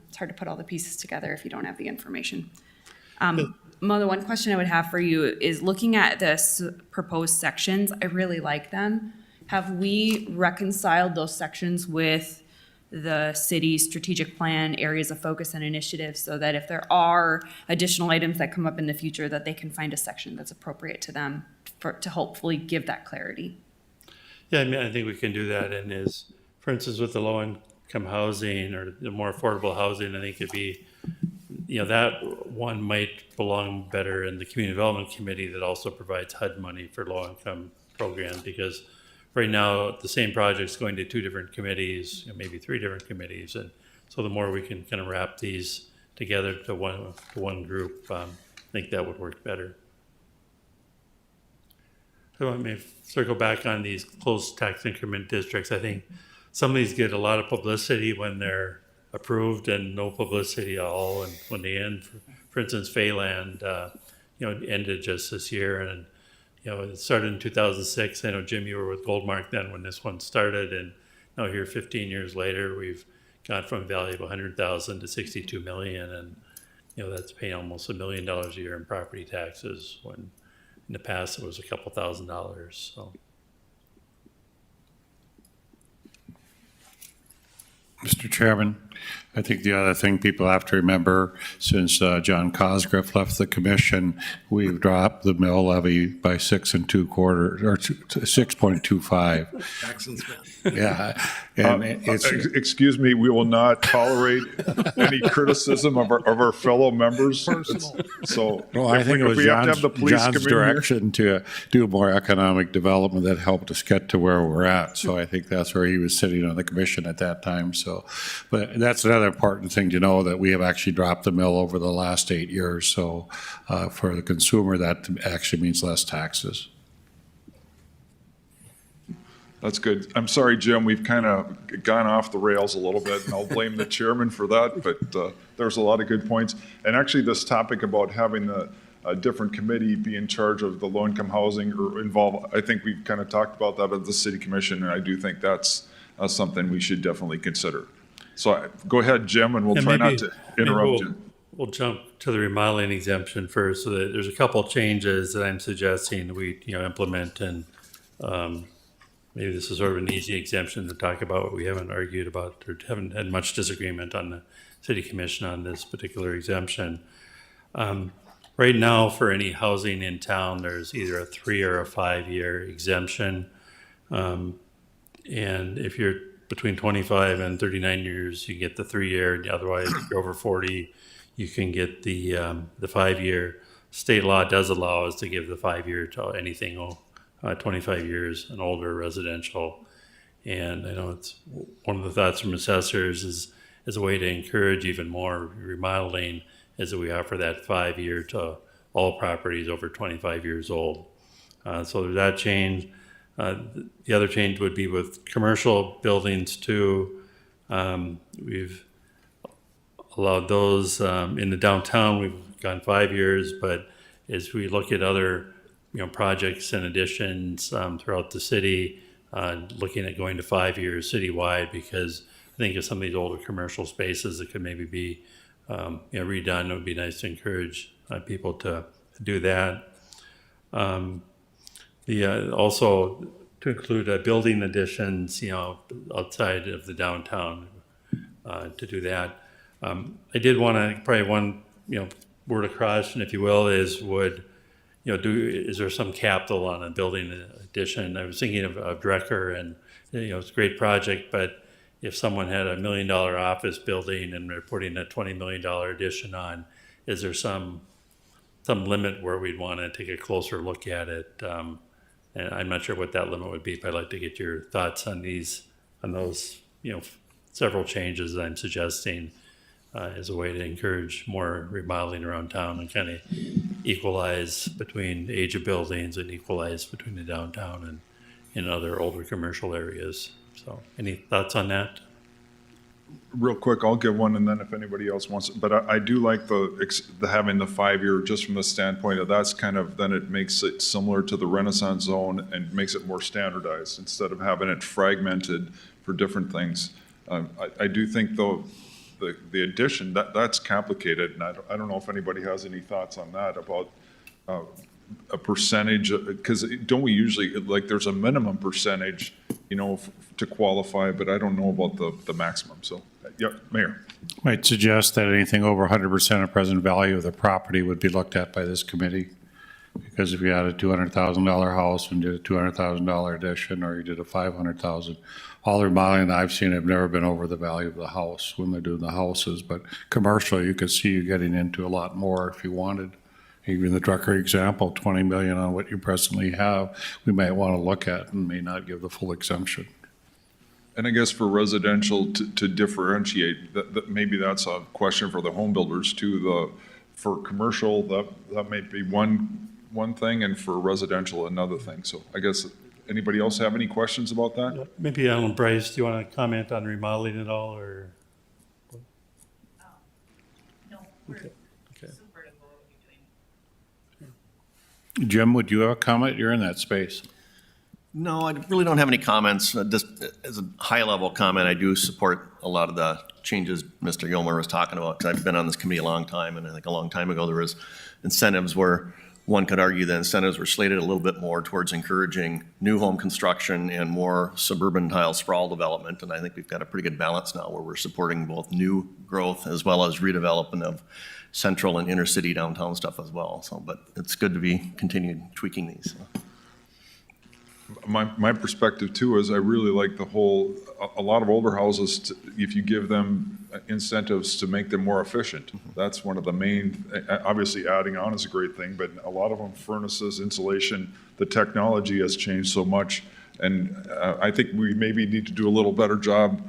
It's hard to put all the pieces together if you don't have the information. Mo, the one question I would have for you is looking at this proposed sections, I really like them. Have we reconciled those sections with the city's strategic plan, areas of focus and initiatives, so that if there are additional items that come up in the future, that they can find a section that's appropriate to them to hopefully give that clarity? Yeah, I mean, I think we can do that. And for instance, with the low-income housing or the more affordable housing, I think it'd be, that one might belong better in the Community Development Committee that also provides HUD money for low-income programs, because right now the same project's going to 2 different committees, maybe 3 different committees. And so the more we can kind of wrap these together to one group, I think that would work better. So I may circle back on these closed tax increment districts. I think some of these get a lot of publicity when they're approved and no publicity at all. And when they end, for instance, Fayland, ended just this year. And, it started in 2006. I know, Jim, you were with Goldmark then when this one started. And now here 15 years later, we've gone from a value of 100,000 to 62 million. And, that's paying almost $1 million a year in property taxes, when in the past it was a couple $1,000s. So. Mr. Chairman, I think the other thing people have to remember, since John Cosgriff left the commission, we've dropped the mill levy by 6 2/4 or 6.25. Tax and spend. Yeah, and Excuse me, we will not tolerate any criticism of our fellow members. So well, I think it was if we have to have the police John's come in here- direction to do more economic development that helped us get to where we're at. So I think that's where he was sitting on the commission at that time. So, but that's another important thing to know, that we have actually dropped the mill over the last 8 years. So for the consumer, that actually means less taxes. That's good. I'm sorry, Jim, we've kind of gone off the rails a little bit, and I'll blame the chairman for that, but there's a lot of good points. And actually, this topic about having a different committee be in charge of the low-income housing or involve, I think we've kind of talked about that at the city commission, and I do think that's something we should definitely consider. So go ahead, Jim, and we'll try not to interrupt you. We'll jump to the remodeling exemption first. So that there's a couple changes that I'm suggesting we implement, and maybe this is sort of an easy exemption to talk about. We haven't argued about or haven't had much disagreement on the city commission on this particular exemption. Right now, for any housing in town, there's either a 3 or a 5 year exemption. And if you're between 25 and 39 years, you get the 3 year. Otherwise, if you're over 40, you can get the 5 year. State law does allow us to give the 5 year to anything 25 years and older residential. And I know it's one of the thoughts from assessors is as a way to encourage even more remodeling, is that we offer that 5 year to all properties over 25 years old. So there's that change. The other change would be with commercial buildings too. We've allowed those in the downtown. We've gone 5 years, but as we look at other projects and additions throughout the city, looking at going to 5 years citywide, because I think of some of these older commercial spaces that could maybe be redone. It would be nice to encourage people to do that. Also to include building additions, outside of the downtown, to do that. I did want to probably one, word of caution, if you will, is is there some capital on a building addition? I was thinking of Drecker, and it's a great project, but if someone had $1 million office building and they're putting a $20 million addition on, is there some limit where we'd want to take a closer look at it? And I'm not sure what that limit would be, but I'd like to get your thoughts on those, several changes that I'm suggesting as a way to encourage more remodeling around town and kind of equalize between age of buildings and equalize between the downtown in other older commercial areas. So any thoughts on that? Real quick, I'll give one, and then if anybody else wants it, but I do like the having the 5-year, just from the standpoint of that's kind of, then it makes it similar to the Renaissance zone and makes it more standardized instead of having it fragmented for different things. I do think though, the addition, that's complicated, and I don't know if anybody has any thoughts on that about a percentage, because don't we usually, like, there's a minimum percentage, you know, to qualify, but I don't know about the maximum, so, yeah, Mayor. Might suggest that anything over 100% of present value of the property would be looked at by this committee. Because if you had a $200,000 house and did a $200,000 addition, or you did a $500,000, all the remodeling that I've seen have never been over the value of the house when they're doing the houses. But commercial, you could see you getting into a lot more if you wanted. Even the Drucker example, 20 million on what you presently have, we might want to look at and may not give the full exemption. And I guess for residential to differentiate, that maybe that's a question for the home builders too. For commercial, that may be one thing, and for residential, another thing. So I guess, anybody else have any questions about that? Maybe, I don't know, Bryce, do you want to comment on remodeling at all, or? No, we're Okay. super to what we're doing. Jim, would you have a comment? You're in that space. No, I really don't have any comments. Just as a high-level comment, I do support a lot of the changes Mr. Gilmore was talking about, because I've been on this committee a long time, and I think a long time ago there was incentives where one could argue the incentives were slated a little bit more towards encouraging new home construction and more suburban tile sprawl development, and I think we've got a pretty good balance now where we're supporting both new growth as well as redevelopment of central and inner city downtown stuff as well. So, but it's good to be continued tweaking these. My perspective too is I really like the whole, a lot of older houses, if you give them incentives to make them more efficient, that's one of the main, obviously adding on is a great thing, but a lot of them, furnaces, insulation, the technology has changed so much. And I think we maybe need to do a little better job,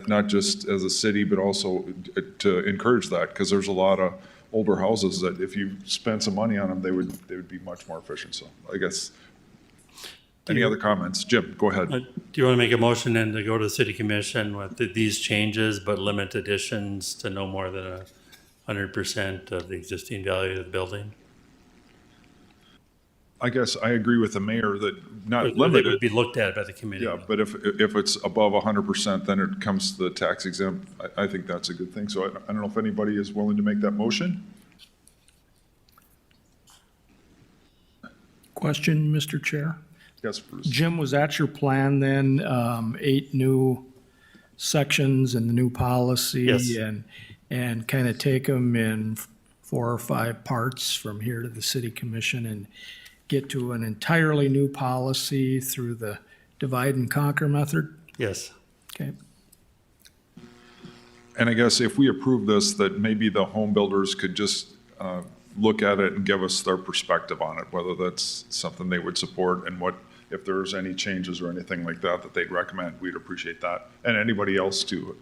not just as a city, but also to encourage that, because there's a lot of older houses that if you spend some money on them, they would be much more efficient. So I guess. Any other comments? Jim, go ahead. Do you want to make a motion then to go to the city commission with these changes, but limit additions to no more than 100% of the existing value of the building? I guess I agree with the mayor that not It limited. would be looked at by the committee. Yeah, but if it's above 100%, then it comes to the tax exempt. I think that's a good thing. So I don't know if anybody is willing to make that motion. Question, Mr. Chair? Yes, Bruce. Jim, was that your plan then, 8 new sections and the new policy? Yes. And kind of take them in 4 or 5 parts from here to the city commission and get to an entirely new policy through the divide and conquer method? Yes. Okay. And I guess if we approve this, that maybe the home builders could just look at it and give us their perspective on it, whether that's something they would support and what, if there's any changes or anything like that they'd recommend, we'd appreciate that. And anybody else too.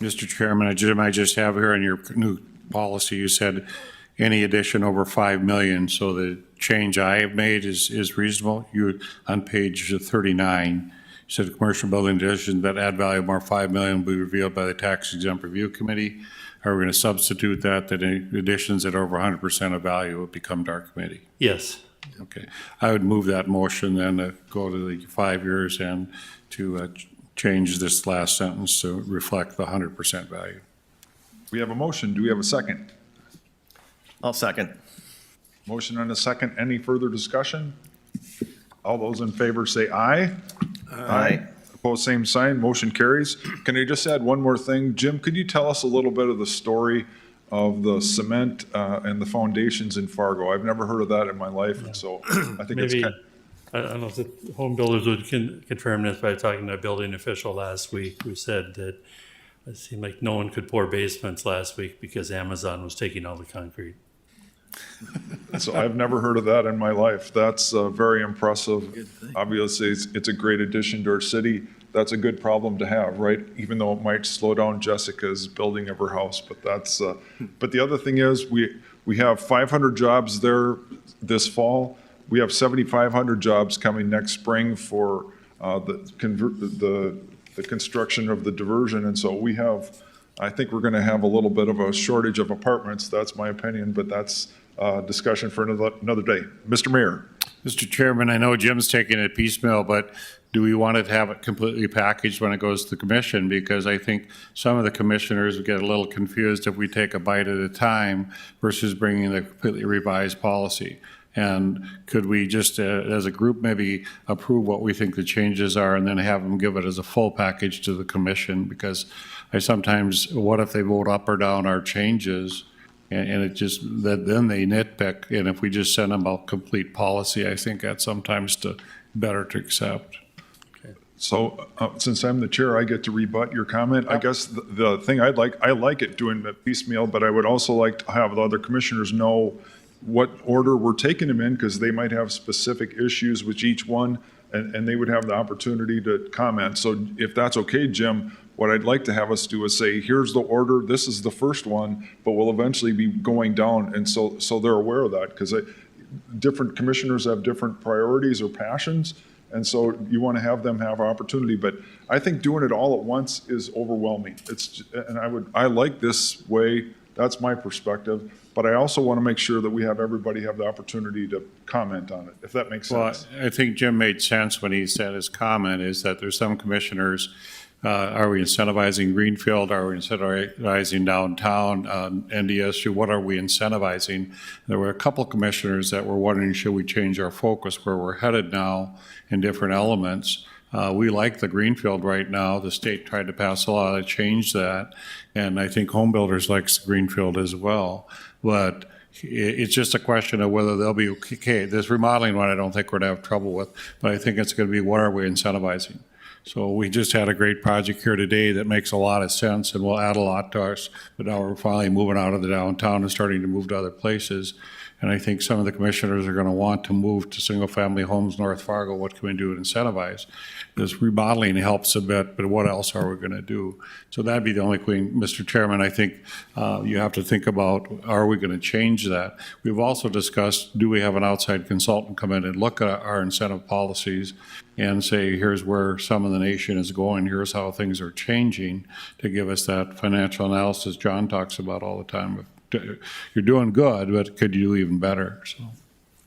Mr. Chairman, Jim, I just have here in your new policy, you said any addition over 5 million. So the change I have made is reasonable. You, on page 39, you said commercial building additions that add value more 5 million will be revealed by the Tax Exempt Review Committee. Are we going to substitute that any additions that are over 100% of value will become to our committee? Yes. Okay. I would move that motion then to go to the 5 years and to change this last sentence to reflect the 100% value. We have a motion. Do we have a second? I'll second. Motion and a second. Any further discussion? All those in favor say aye. Aye. Opposed, same sign. Motion carries. Can I just add one more thing? Jim, could you tell us a little bit of the story of the cement and the foundations in Fargo? I've never heard of that in my life, and so I think it's Maybe, kind I don't know if the home builders would confirm this by talking to a building official last week who said that it seemed like no one could pour basements last week because Amazon was taking all the concrete. So I've never heard of that in my life. That's very impressive. Obviously, it's a great addition to our city. That's a good problem to have, right? Even though it might slow down Jessica's building of her house, but that's, but the other thing is we have 500 jobs there this fall. we have 7,500 jobs coming next spring for the construction of the diversion. And so I think we're going to have a little bit of a shortage of apartments. That's my opinion, but that's a discussion for another day. Mr. Mayor. Mr. Chairman, I know Jim's taking it piecemeal, but do we want to have it completely packaged when it goes to the commission? Because I think some of the commissioners get a little confused if we take a bite at a time versus bringing the completely revised policy. And could we just, as a group, maybe approve what we think the changes are and then have them give it as a full package to the commission? Because I sometimes, what if they vote up or down our changes? And it just, then they nitpick. And if we just send them a complete policy, I think that's sometimes better to accept. So since I'm the chair, I get to rebut your comment. I guess the thing I like it doing it piecemeal, but I would also like to have the other commissioners know what order we're taking them in, because they might have specific issues with each one, and they would have the opportunity to comment. So if that's okay, Jim, what I'd like to have us do is say, here's the order, this is the first one, but we'll eventually be going down. And so they're aware of that, because different commissioners have different priorities or passions. And so you want to have them have opportunity, but I think doing it all at once is overwhelming. I like this way, that's my perspective, but I also want to make sure that we have everybody have the opportunity to comment on it, if that makes sense. Well, I think Jim made sense when he said his comment is that there's some commissioners, are we incentivizing Greenfield? Are we incentivizing downtown, NDSU? What are we incentivizing? There were a couple commissioners that were wondering, should we change our focus where we're headed now in different elements? We like the Greenfield right now. The state tried to pass a law to change that. And I think home builders likes the Greenfield as well. But it's just a question of whether they'll be okay. This remodeling one, I don't think we're going to have trouble with, but I think it's going to be, what are we incentivizing? So we just had a great project here today that makes a lot of sense and will add a lot to us. But now we're finally moving out of the downtown and starting to move to other places. And I think some of the commissioners are going to want to move to single-family homes North Fargo. What can we do to incentivize? This remodeling helps a bit, but what else are we going to do? So that'd be the only thing, Mr. Chairman, I think you have to think about, are we going to change that? We've also discussed, do we have an outside consultant come in and look at our incentive policies and say, here's where some of the nation is going, here's how things are changing, to give us that financial analysis John talks about all the time. You're doing good, but could you do even better? So.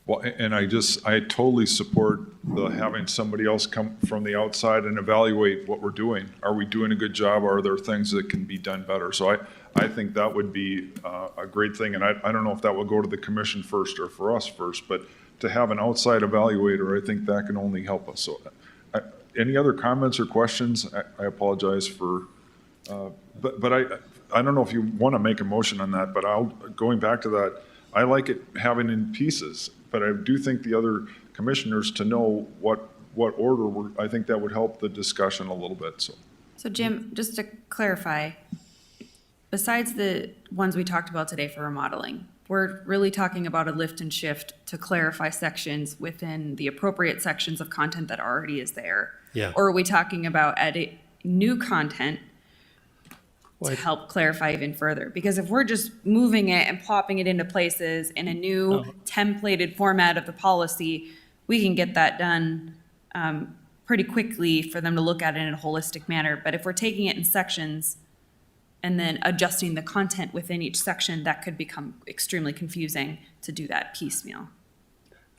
Well, and I totally support having somebody else come from the outside and evaluate what we're doing. Are we doing a good job? Are there things that can be done better? So I think that would be a great thing. And I don't know if that will go to the commission first or for us first, but to have an outside evaluator, I think that can only help us. So any other comments or questions? I apologize for, but I don't know if you want to make a motion on that, but going back to that, I like it having in pieces, but I do think the other commissioners to know what order I think that would help the discussion a little bit. So Jim, just to clarify, besides the ones we talked about today for remodeling, we're really talking about a lift and shift to clarify sections within the appropriate sections of content that already is there. Yeah. Or are we talking about adding new content to help clarify even further? Because if we're just moving it and plopping it into places in a new templated format of the policy, we can get that done pretty quickly for them to look at it in a holistic manner. But if we're taking it in sections and then adjusting the content within each section, that could become extremely confusing to do that piecemeal.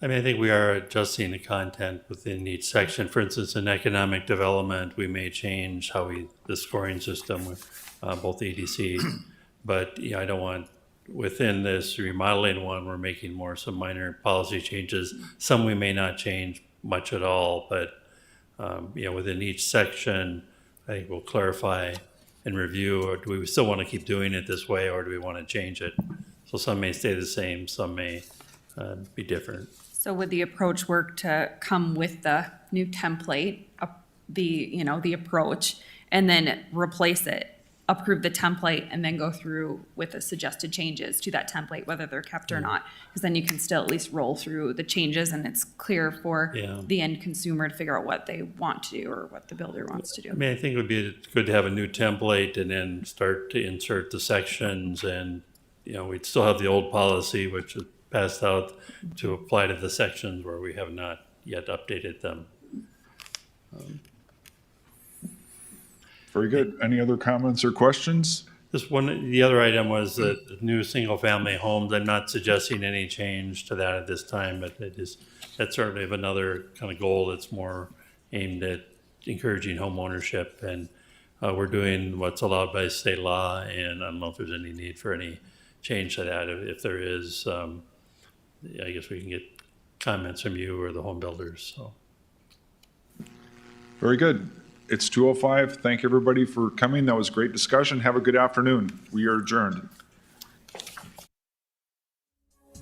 I mean, I think we are adjusting the content within each section. For instance, in economic development, we may change the scoring system with both EDC. But I don't want, within this remodeling one, we're making some minor policy changes. Some we may not change much at all, but within each section, I think we'll clarify and review, or do we still want to keep doing it this way, or do we want to change it? So some may stay the same, some may be different. So would the approach work to come with the new template, the approach, and then replace it, approve the template, and then go through with the suggested changes to that template, whether they're kept or not? Because then you can still at least roll through the changes, and it's clear for the end consumer to figure out what they want to do or what the builder wants to do. I mean, I think it would be good to have a new template and then start to insert the sections, and we'd still have the old policy, which passed out to apply to the sections where we have not yet updated them. Very good. Any other comments or questions? This one, the other item was the new single-family homes. I'm not suggesting any change to that at this time, but that's certainly another kind of goal that's more aimed at encouraging home ownership. And we're doing what's allowed by state law, and I don't know if there's any need for any change to that. If there is, I guess we can get comments from you or the home builders, so. Very good. It's 2:05. Thank everybody for coming. That was great discussion. Have a good afternoon. We are adjourned.